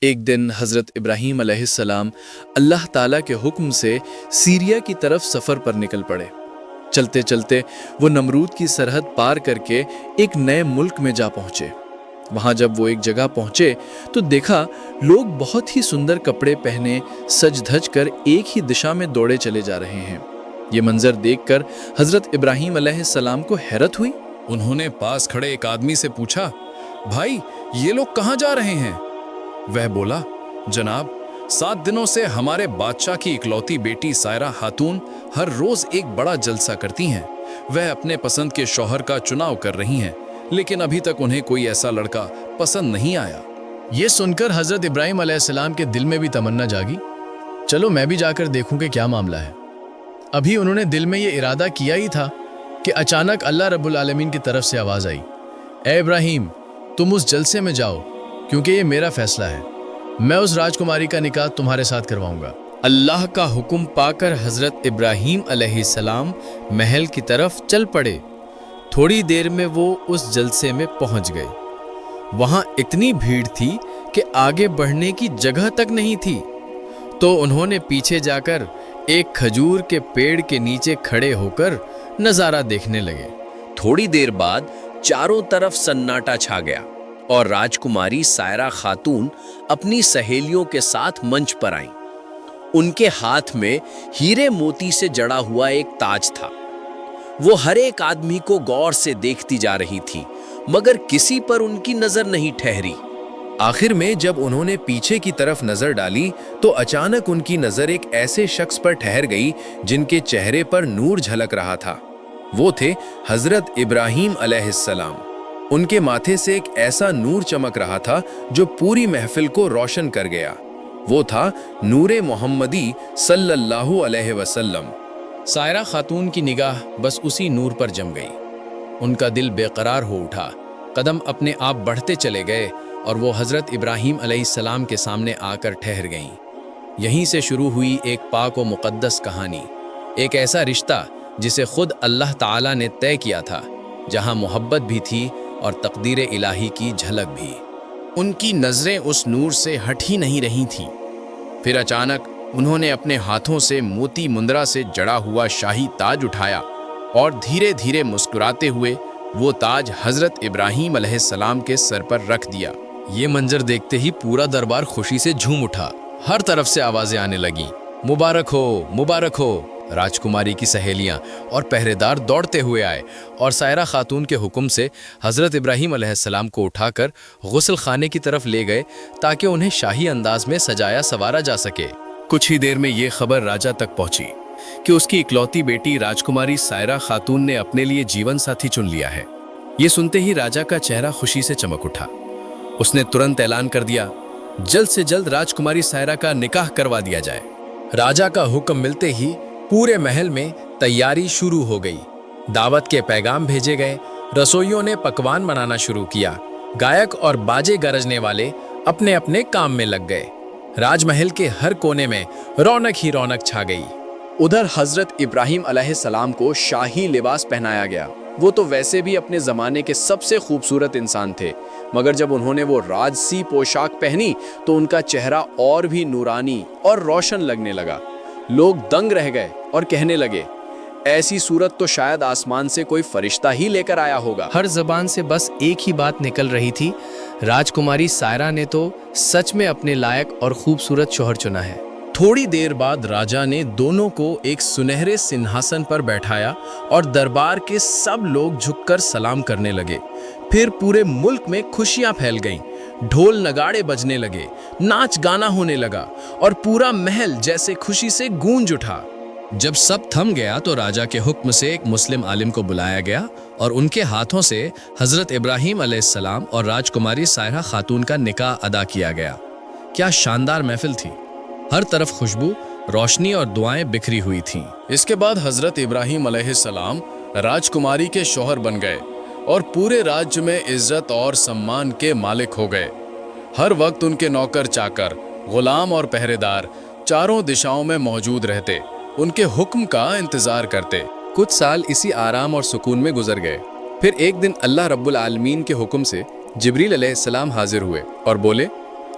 ایک دن حضرت ابراہیم علیہ السلام اللہ تعالیٰ کے حکم سے سیریا کی طرف سفر پر نکل پڑے۔ چلتے چلتے وہ نمرود کی سرحد پار کر کے ایک نئے ملک میں جا پہنچے۔ وہاں جب وہ ایک جگہ پہنچے تو دیکھا لوگ بہت ہی سندر کپڑے پہنے سج دھج کر ایک ہی دشا میں دوڑے چلے جا رہے ہیں۔ یہ منظر دیکھ کر حضرت ابراہیم علیہ السلام کو حیرت ہوئی۔ انہوں نے پاس کھڑے ایک آدمی سے پوچھا، بھائی یہ لوگ کہاں جا رہے ہیں؟ وہ بولا، جناب 7 دنوں سے ہمارے بادشاہ کی اکلوتی بیٹی سائرہ خاتون ہر روز ایک بڑا جلسہ کرتی ہیں۔ وہ اپنے پسند کے شوہر کا چناؤ کر رہی ہیں، لیکن ابھی تک انہیں کوئی ایسا لڑکا پسند نہیں آیا۔ یہ سن کر حضرت ابراہیم علیہ السلام کے دل میں بھی تمنا جاگی، چلو میں بھی جا کر دیکھوں کہ کیا معاملہ ہے۔ ابھی انہوں نے دل میں یہ ارادہ کیا ہی تھا کہ اچانک اللہ رب العالمین کی طرف سے آواز آئی، اے ابراہیم تم اس جلسے میں جاؤ کیونکہ یہ میرا فیصلہ ہے، میں اس راجکماری کا نکاح تمہارے ساتھ کرواؤں گا۔ اللہ کا حکم پا کر حضرت ابراہیم علیہ السلام محل کی طرف چل پڑے۔ تھوڑی دیر میں وہ اس جلسے میں پہنچ گئے۔ وہاں اتنی بھیڑ تھی کہ آگے بڑھنے کی جگہ تک نہیں تھی، تو انہوں نے پیچھے جا کر ایک کھجور کے پیڑ کے نیچے کھڑے ہو کر نظارہ دیکھنے لگے۔ تھوڑی دیر بعد چاروں طرف سناٹا چھا گیا اور راجکماری سائرہ خاتون اپنی سہیلیوں کے ساتھ منچ پر آئیں۔ ان کے ہاتھ میں ہیرے موتی سے جڑا ہوا ایک تاج تھا۔ وہ ہر ایک آدمی کو غور سے دیکھتی جا رہی تھی، مگر کسی پر ان کی نظر نہیں ٹھہری۔ آخر میں جب انہوں نے پیچھے کی طرف نظر ڈالی تو اچانک ان کی نظر ایک ایسے شخص پر ٹھہر گئی جن کے چہرے پر نور جھلک رہا تھا۔ وہ تھے حضرت ابراہیم علیہ السلام۔ ان کے ماتھے سے ایک ایسا نور چمک رہا تھا جو پوری محفل کو روشن کر گیا۔ وہ تھا نور محمدی صلی اللہ علیہ وسلم۔ سائرہ خاتون کی نگاہ بس اسی نور پر جم گئی۔ ان کا دل بے قرار ہو اٹھا، قدم اپنے آپ بڑھتے چلے گئے اور وہ حضرت ابراہیم علیہ السلام کے سامنے آ کر ٹھہر گئیں۔ یہیں سے شروع ہوئی ایک پاک و مقدس کہانی، ایک ایسا رشتہ جسے خود اللہ تعالیٰ نے طے کیا تھا، جہاں محبت بھی تھی اور تقدیر الہی کی جھلک بھی۔ ان کی نظریں اس نور سے ہٹ ہی نہیں رہی تھیں۔ پھر اچانک انہوں نے اپنے ہاتھوں سے موتی مندرا سے جڑا ہوا شاہی تاج اٹھایا اور دھیرے دھیرے مسکراتے ہوئے وہ تاج حضرت ابراہیم علیہ السلام کے سر پر رکھ دیا۔ یہ منظر دیکھتے ہی پورا دربار خوشی سے جھوم اٹھا۔ ہر طرف سے آوازیں آنے لگیں، مبارک ہو مبارک ہو۔ راجکماری کی سہیلیاں اور پہرے دار دوڑتے ہوئے آئے اور سائرہ خاتون کے حکم سے حضرت ابراہیم علیہ السلام کو اٹھا کر غسل خانے کی طرف لے گئے تاکہ انہیں شاہی انداز میں سجایا سوارا جا سکے۔ کچھ ہی دیر میں یہ خبر راجہ تک پہنچی کہ اس کی اکلوتی بیٹی راجکماری سائرہ خاتون نے اپنے لیے جیون ساتھی چن لیا ہے۔ یہ سنتے ہی راجہ کا چہرہ خوشی سے چمک اٹھا۔ اس نے ترنت اعلان کر دیا، جلد سے جلد راجکماری سائرہ کا نکاح کروا دیا جائے۔ راجہ کا حکم ملتے ہی پورے محل میں تیاری شروع ہو گئی۔ دعوت کے پیغام بھیجے گئے، رسوئیوں نے پکوان بنانا شروع کیا، گائک اور باجے گرجنے والے اپنے اپنے کام میں لگ گئے۔ راج محل کے ہر کونے میں رونق ہی رونق چھا گئی۔ ادھر حضرت ابراہیم علیہ السلام کو شاہی لباس پہنایا گیا۔ وہ تو ویسے بھی اپنے زمانے کے سب سے خوبصورت انسان تھے، مگر جب انہوں نے وہ راجسی پوشاک پہنی تو ان کا چہرہ اور بھی نورانی اور روشن لگنے لگا۔ لوگ دنگ رہ گئے اور کہنے لگے، ایسی صورت تو شاید آسمان سے کوئی فرشتہ ہی لے کر آیا ہوگا۔ ہر زبان سے بس ایک ہی بات نکل رہی تھی، راجکماری سائرہ نے تو سچ میں اپنے لائق اور خوبصورت شوہر چنا ہے۔ تھوڑی دیر بعد راجہ نے دونوں کو ایک سنہرے سنہاسن پر بیٹھایا اور دربار کے سب لوگ جھک کر سلام کرنے لگے۔ پھر پورے ملک میں خوشیاں پھیل گئیں، ڈھول نگاڑے بجنے لگے، ناچ گانا ہونے لگا اور پورا محل جیسے خوشی سے گونج اٹھا۔ جب سب تھم گیا تو راجہ کے حکم سے ایک مسلم عالم کو بلایا گیا اور ان کے ہاتھوں سے حضرت ابراہیم علیہ السلام اور راجکماری سائرہ خاتون کا نکاح ادا کیا گیا۔ کیا شاندار محفل تھی! ہر طرف خوشبو، روشنی اور دعائیں بکھری ہوئی تھیں۔ اس کے بعد حضرت ابراہیم علیہ السلام راجکماری کے شوہر بن گئے اور پورے راج میں عزت اور سمان کے مالک ہو گئے۔ ہر وقت ان کے نوکر چاکر، غلام اور پہرے دار چاروں دشاؤں میں موجود رہتے، ان کے حکم کا انتظار کرتے۔ کچھ سال اسی آرام اور سکون میں گزر گئے۔ پھر ایک دن اللہ رب العالمین کے حکم سے جبریل علیہ السلام حاضر ہوئے اور بولے،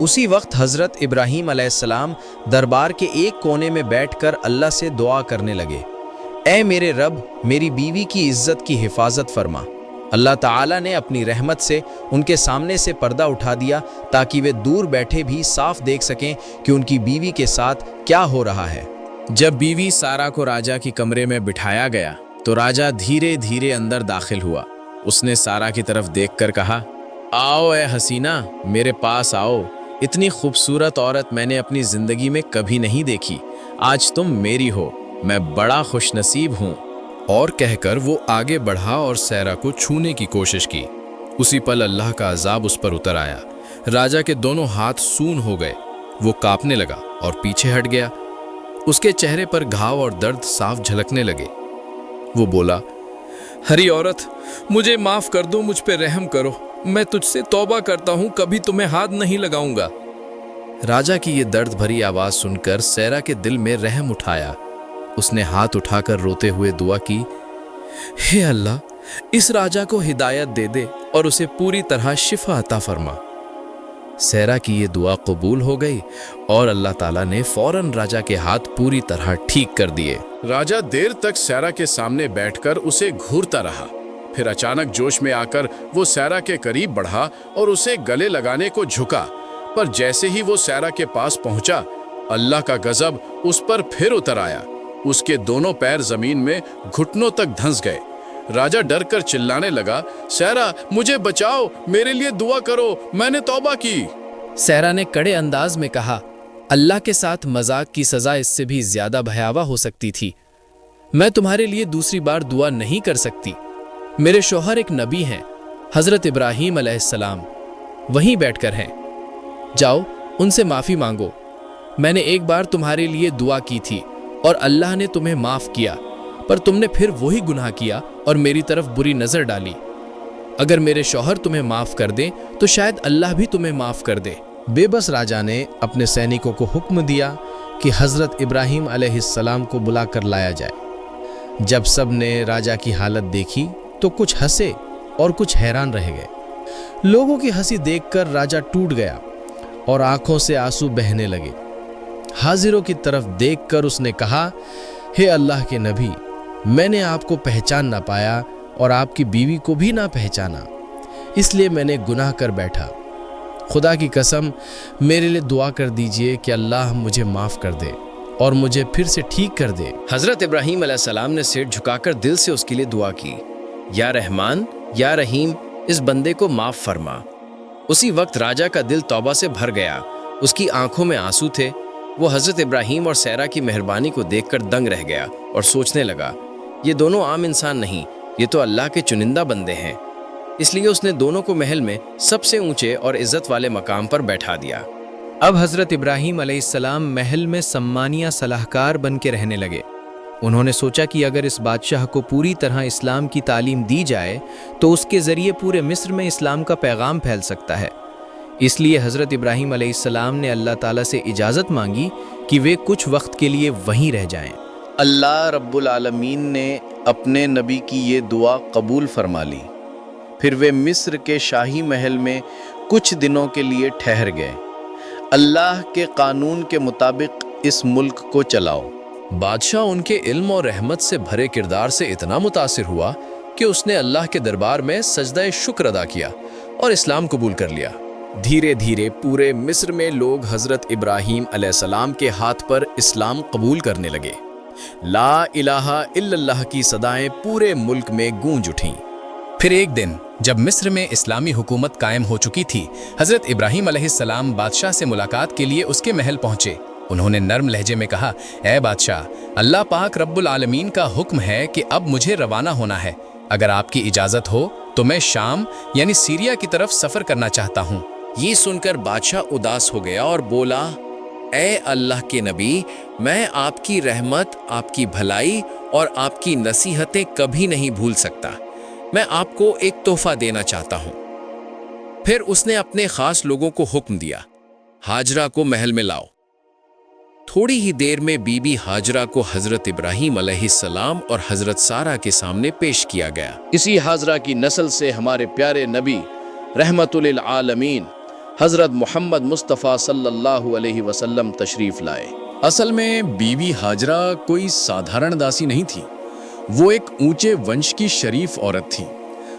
اسی وقت حضرت ابراہیم علیہ السلام دربار کے ایک کونے میں بیٹھ کر اللہ سے دعا کرنے لگے، اے میرے رب، میری بیوی کی عزت کی حفاظت فرما۔ اللہ تعالیٰ نے اپنی رحمت سے ان کے سامنے سے پردہ اٹھا دیا تاکہ وہ دور بیٹھے بھی صاف دیکھ سکیں کہ ان کی بیوی کے ساتھ کیا ہو رہا ہے۔ جب بیوی سارا کو راجا کی کمرے میں بٹھایا گیا تو راجا دھیرے دھیرے اندر داخل ہوا۔ اس نے سارا کی طرف دیکھ کر کہا، آؤ اے حسینہ، میرے پاس آؤ، اتنی خوبصورت عورت میں نے اپنی زندگی میں کبھی نہیں دیکھی، آج تم میری ہو، میں بڑا خوش نصیب ہوں۔ اور کہہ کر وہ آگے بڑھا اور سیرا کو چھونے کی کوشش کی۔ اسی پل اللہ کا عذاب اس پر اتر آیا۔ راجا کے دونوں ہاتھ سون ہو گئے، وہ کانپنے لگا اور پیچھے ہٹ گیا۔ اس کے چہرے پر گھاؤ اور درد صاف جھلکنے لگے۔ وہ بولا، ہری عورت، مجھے معاف کر دو، مجھ پہ رحم کرو، میں تجھ سے توبہ کرتا ہوں، کبھی تمہیں ہاتھ نہیں لگاؤں گا۔ راجا کی یہ درد بھری آواز سن کر سیرا کے دل میں رحم اٹھایا۔ اس نے ہاتھ اٹھا کر روتے ہوئے دعا کی، ہے اللہ، اس راجا کو ہدایت دے دے اور اسے پوری طرح شفا عطا فرما۔ سیرا کی یہ دعا قبول ہو گئی اور اللہ تعالیٰ نے فوراً راجا کے ہاتھ پوری طرح ٹھیک کر دیے۔ راجا دیر تک سیرا کے سامنے بیٹھ کر اسے گھورتا رہا، پھر اچانک جوش میں آ کر وہ سیرا کے قریب بڑھا اور اسے گلے لگانے کو جھکا، پر جیسے ہی وہ سیرا کے پاس پہنچا، اللہ کا غضب اس پر پھر اتر آیا۔ اس کے دونوں پیر زمین میں گھٹنوں تک دھنس گئے۔ راجا ڈر کر چلانے لگا، سیرا مجھے بچاؤ، میرے لیے دعا کرو، میں نے توبہ کی۔ سیرا نے کڑے انداز میں کہا، اللہ کے ساتھ مذاق کی سزا اس سے بھی زیادہ بھیاوہ ہو سکتی تھی۔ میں تمہارے لیے دوسری بار دعا نہیں کر سکتی۔ میرے شوہر ایک نبی ہیں، حضرت ابراہیم علیہ السلام، وہیں بیٹھ کر ہیں، جاؤ ان سے معافی مانگو۔ میں نے ایک بار تمہارے لیے دعا کی تھی اور اللہ نے تمہیں معاف کیا، پر تم نے پھر وہی گناہ کیا اور میری طرف بری نظر ڈالی۔ اگر میرے شوہر تمہیں معاف کر دیں تو شاید اللہ بھی تمہیں معاف کر دے۔ بے بس راجا نے اپنے سینیکوں کو حکم دیا کہ حضرت ابراہیم علیہ السلام کو بلا کر لایا جائے۔ جب سب نے راجا کی حالت دیکھی تو کچھ ہنسے اور کچھ حیران رہ گئے۔ لوگوں کی ہنسی دیکھ کر راجا ٹوٹ گیا اور آنکھوں سے آنسو بہنے لگے۔ حاضروں کی طرف دیکھ کر اس نے کہا، ہے اللہ کے نبی، میں نے آپ کو پہچان نہ پایا اور آپ کی بیوی کو بھی نہ پہچانا، اس لیے میں نے گناہ کر بیٹھا۔ خدا کی قسم میرے لیے دعا کر دیجئے کہ اللہ مجھے معاف کر دے اور مجھے پھر سے ٹھیک کر دے۔ حضرت ابراہیم علیہ السلام نے سر جھکا کر دل سے اس کے لیے دعا کی، یا رحمان یا رحیم، اس بندے کو معاف فرما۔ اسی وقت راجا کا دل توبہ سے بھر گیا، اس کی آنکھوں میں آنسو تھے۔ وہ حضرت ابراہیم اور سیرا کی مہربانی کو دیکھ کر دنگ رہ گیا اور سوچنے لگا، یہ دونوں عام انسان نہیں، یہ تو اللہ کے چنندہ بندے ہیں۔ اس لیے اس نے دونوں کو محل میں سب سے اونچے اور عزت والے مقام پر بیٹھا دیا۔ اب حضرت ابراہیم علیہ السلام محل میں سمانیہ صلاحکار بن کے رہنے لگے۔ انہوں نے سوچا کہ اگر اس بادشاہ کو پوری طرح اسلام کی تعلیم دی جائے تو اس کے ذریعے پورے مصر میں اسلام کا پیغام پھیل سکتا ہے۔ اس لیے حضرت ابراہیم علیہ السلام نے اللہ تعالیٰ سے اجازت مانگی کہ وہ کچھ وقت کے لیے وہیں رہ جائیں۔ اللہ رب العالمین نے اپنے نبی کی یہ دعا قبول فرما لی۔ پھر وہ مصر کے شاہی محل میں کچھ دنوں کے لیے ٹھہر گئے۔ اللہ کے قانون کے مطابق اس ملک کو چلاؤ۔ بادشاہ ان کے علم اور رحمت سے بھرے کردار سے اتنا متاثر ہوا کہ اس نے اللہ کے دربار میں سجدہ شکر ادا کیا اور اسلام قبول کر لیا۔ دھیرے دھیرے پورے مصر میں لوگ حضرت ابراہیم علیہ السلام کے ہاتھ پر اسلام قبول کرنے لگے۔ لا الہ الا اللہ کی صدائیں پورے ملک میں گونج اٹھیں۔ پھر ایک دن جب مصر میں اسلامی حکومت قائم ہو چکی تھی، حضرت ابراہیم علیہ السلام بادشاہ سے ملاقات کے لیے اس کے محل پہنچے۔ انہوں نے نرم لہجے میں کہا، اے بادشاہ، اللہ پاک رب العالمین کا حکم ہے کہ اب مجھے روانہ ہونا ہے۔ اگر آپ کی اجازت ہو تو میں شام یعنی سیریا کی طرف سفر کرنا چاہتا ہوں۔ یہ سن کر بادشاہ اداس ہو گیا اور بولا، اے اللہ کے نبی، میں آپ کی رحمت، آپ کی بھلائی اور آپ کی نصیحتیں کبھی نہیں بھول سکتا۔ میں آپ کو ایک تحفہ دینا چاہتا ہوں۔ پھر اس نے اپنے خاص لوگوں کو حکم دیا، ہاجرہ کو محل میں لاؤ۔ تھوڑی ہی دیر میں بی بی ہاجرہ کو حضرت ابراہیم علیہ السلام اور حضرت سارہ کے سامنے پیش کیا گیا۔ اسی ہاجرہ کی نسل سے ہمارے پیارے نبی رحمت للعالمین حضرت محمد مصطفیٰ صلی اللہ علیہ وسلم تشریف لائے۔ اصل میں بیوی ہاجرہ کوئی سادھارن داسی نہیں تھی، وہ ایک اونچے ونش کی شریف عورت تھی۔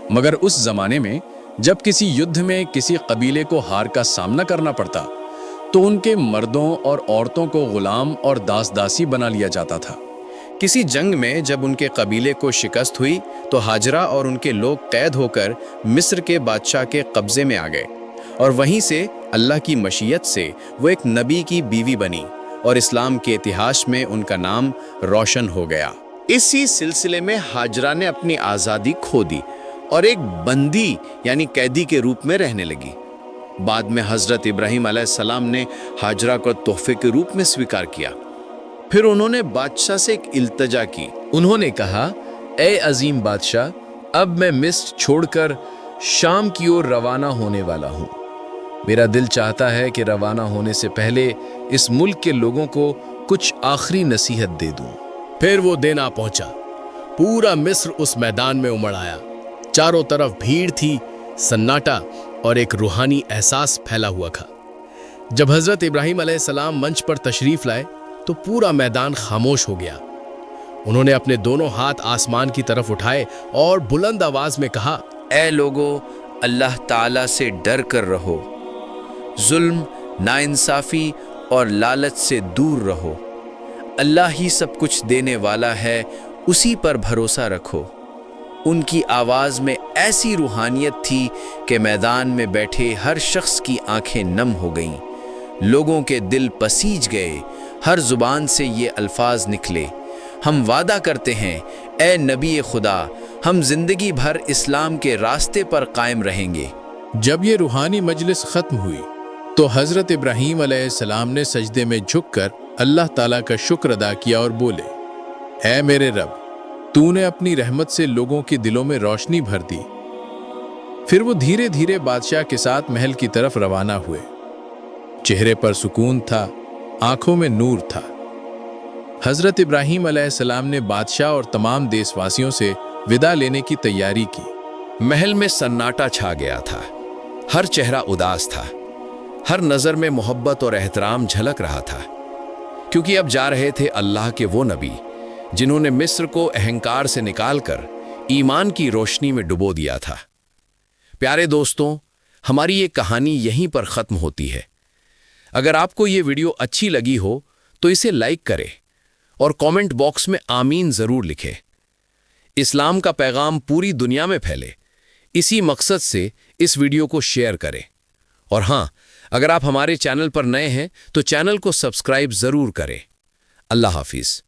مگر اس زمانے میں جب کسی یدھ میں کسی قبیلے کو ہار کا سامنا کرنا پڑتا تو ان کے مردوں اور عورتوں کو غلام اور داسی بنا لیا جاتا تھا۔ کسی جنگ میں جب ان کے قبیلے کو شکست ہوئی تو ہاجرہ اور ان کے لوگ قید ہو کر مصر کے بادشاہ کے قبضے میں آ گئے، اور وہیں سے اللہ کی مشیت سے وہ ایک نبی کی بیوی بنی اور اسلام کے اتہاس میں ان کا نام روشن ہو گیا۔ اسی سلسلے میں ہاجرہ نے اپنی آزادی کھو دی اور ایک بندی یعنی قیدی کے روپ میں رہنے لگی۔ بعد میں حضرت ابراہیم علیہ السلام نے ہاجرہ کو تحفے کے روپ میں سویکار کیا۔ پھر انہوں نے بادشاہ سے ایک التجا کی۔ انہوں نے کہا، اے عظیم بادشاہ، اب میں مصر چھوڑ کر شام کی اور روانہ ہونے والا ہوں۔ میرا دل چاہتا ہے کہ روانہ ہونے سے پہلے اس ملک کے لوگوں کو کچھ آخری نصیحت دے دوں۔ پھر وہ دن آ پہنچا۔ پورا مصر اس میدان میں امڑ آیا۔ چاروں طرف بھیڑ تھی، سناٹا اور ایک روحانی احساس پھیلا ہوا تھا۔ جب حضرت ابراہیم علیہ السلام منچ پر تشریف لائے تو پورا میدان خاموش ہو گیا۔ انہوں نے اپنے دونوں ہاتھ آسمان کی طرف اٹھائے اور بلند آواز میں کہا، اے لوگو، اللہ تعالیٰ سے ڈر کر رہو، ظلم، ناانصافی اور لالچ سے دور رہو۔ اللہ ہی سب کچھ دینے والا ہے، اسی پر بھروسہ رکھو۔ ان کی آواز میں ایسی روحانیت تھی کہ میدان میں بیٹھے ہر شخص کی آنکھیں نم ہو گئیں، لوگوں کے دل پسیج گئے۔ ہر زبان سے یہ الفاظ نکلے، ہم وعدہ کرتے ہیں اے نبی خدا، ہم زندگی بھر اسلام کے راستے پر قائم رہیں گے۔ جب یہ روحانی مجلس ختم ہوئی تو حضرت ابراہیم علیہ السلام نے سجدے میں جھک کر اللہ تعالیٰ کا شکر ادا کیا اور بولے، اے میرے رب، تو نے اپنی رحمت سے لوگوں کے دلوں میں روشنی بھر دی۔ پھر وہ دھیرے دھیرے بادشاہ کے ساتھ محل کی طرف روانہ ہوئے۔ چہرے پر سکون تھا، آنکھوں میں نور تھا۔ حضرت ابراہیم علیہ السلام نے بادشاہ اور تمام دیس واسیوں سے ودا لینے کی تیاری کی۔ محل میں سناٹا چھا گیا تھا، ہر چہرہ اداس تھا، ہر نظر میں محبت اور احترام جھلک رہا تھا، کیونکہ اب جا رہے تھے اللہ کے وہ نبی جنہوں نے مصر کو اہنکار سے نکال کر ایمان کی روشنی میں ڈبو دیا تھا۔ پیارے دوستوں، ہماری یہ کہانی یہیں پر ختم ہوتی ہے۔ اگر آپ کو یہ ویڈیو اچھی لگی ہو تو اسے لائک کریں اور کامنٹ باکس میں آمین ضرور لکھیں۔ اسلام کا پیغام پوری دنیا میں پھیلے، اسی مقصد سے اس ویڈیو کو شیئر کریں۔ اور ہاں، اگر آپ ہمارے چینل پر نئے ہیں تو چینل کو سبسکرائب ضرور کریں۔ اللہ حافظ۔